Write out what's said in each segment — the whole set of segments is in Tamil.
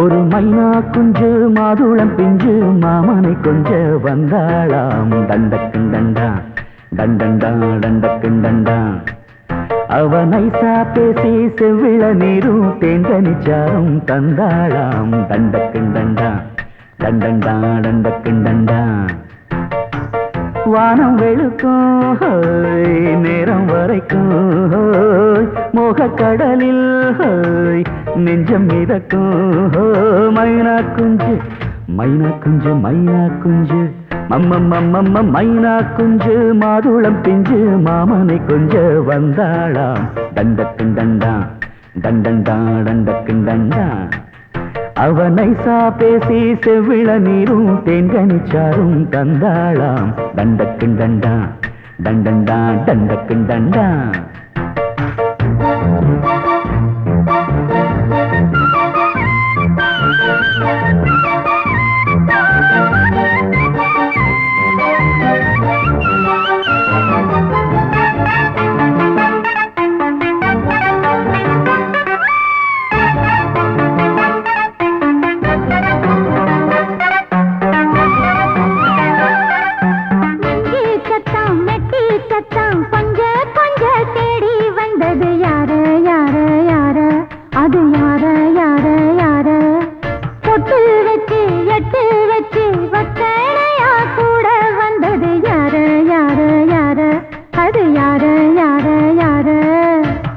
ஒரு மைனா குஞ்சு மாதுளம் பிஞ்சு மாமனை கொஞ்ச வந்தாளாம். தண்டக்கும் தண்டா தண்டண்டா தண்டக்கும் தண்டா. அவ நைசா பேசி செவ்விள நீரும் தேங்கனிச்சாரும் தந்தாளாம். தண்டக்கும் தண்டா தண்டண்டா தண்டக்கும் தண்டா. வானம் வெளுக்கும் நேரம் வரைக்கும் மோகக்கடலில் நெஞ்சம் மிதக்கும். மைனா குஞ்சு மைனா குஞ்சு மைனா குஞ்சு மம்மம்மம்மம்ம மைனா குஞ்சு மாதுளம் பிஞ்சு மாமனை கொஞ்ச வந்தாளாம். தண்டக்கும் தண்டா தண்டண்டா தண்டக்கும் தண்டா. அவ நைசா பேசி செவ்விள நீரும் தேன்கனிச்சாரும் தந்தாளாம். தண்டக்கும் தண்டா தண்டண்டா தண்டக்கும் தண்டா.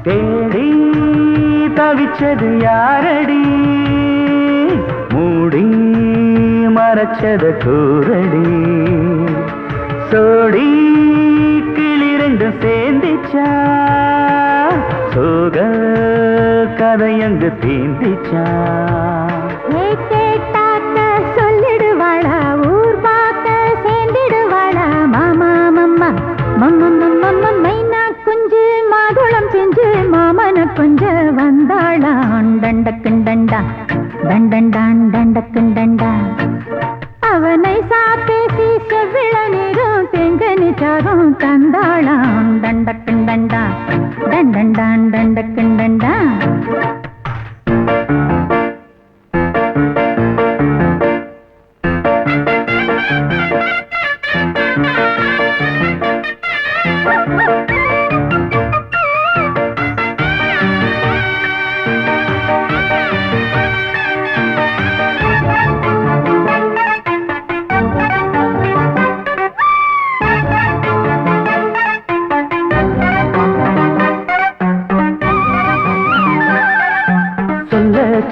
தேடி தவிச்சது யாரடி மூடி மறைச்சத கூரடி. சோடி கிளி ரெண்டு சேர்ந்திச்சா சோக கதையங்கு தீந்திச்சா. சொல்லிடுவாளா ஊர் பார்க்க சேர்ந்திடுவாளா மாமா மம்மா மம்ம மைனா குஞ்சு மாதுளம் பிஞ்சு மாமன கொஞ்ச வந்தாளான். தண்டக்கும் தண்டா தண்டண்டான் தண்டக்கும் தண்டா. அவனை சாப்பேசி செவ்விள நீரும் தெங்கனிச்சாரும் தந்தாளான். தண்டக்கும் தண்டா தண்டண்டான் தண்டக்கும் தண்டா.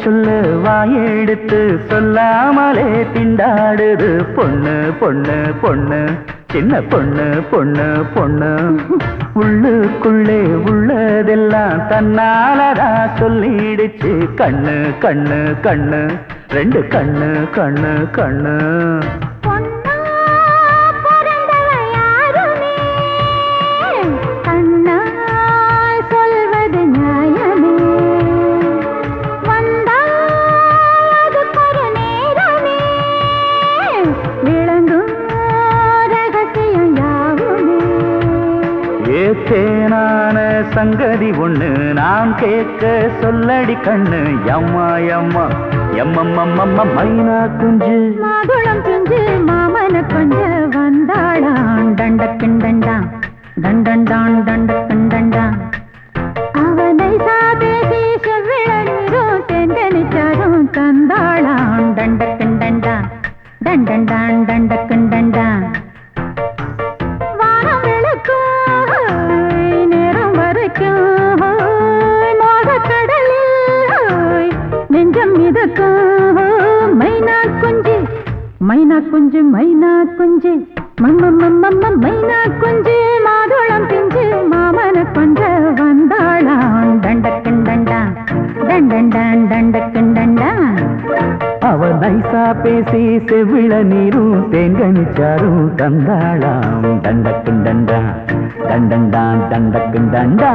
சொல்ல வாயெடுத்து சொல்லாமலே திண்டாடுது பொண்ணு பொண்ணு பொண்ணு சின்ன பொண்ணு பொண்ணு பொண்ணு. உள்ளுக்குள்ளே உள்ளதெல்லாம் தன்னாலதா சொல்லிடுச்சு கண்ணு கண்ணு கண்ணு ரெண்டு கண்ணு கண்ணு கண்ணு. ஏத்தேனான சங்கதி ஒண்ணு நான் கேட்க சொல்லடி கண்ணு. எம்மா எம்மா எம்மம்மம்மம்ம மைனா குஞ்சு மாதுளம் பிஞ்சு மாமன கொஞ்ச வந்தாளான். தண்டக்கும் தண்டா தண்டண்டான் தண்டக்கும் தண்டா. அவனை சாதேசி செவ்விள நீரும் தெங்கனிச்சாரும் தந்தாளான். தண்டக்கும் தண்டா தண்டண்டான் தண்டக்கும் தண்டா. மைனா குஞ்சு மைனா குஞ்சு மைனா குஞ்சு மம்மம்மம்மம்ம மைனா குஞ்சு மாதுளம் பிஞ்சு மாமன கொஞ்ச வந்தாளான். தண்டக்கும் தண்டா தண்டண்டான் தண்டக்கும் தண்டா. அவ நைசா பேசி செவ்விள நீரும் தேங்கனிச்சாரும் தந்தாளாம். தண்டக்கும் தண்டா தண்டண்டான் தண்டக்கும் தண்டா.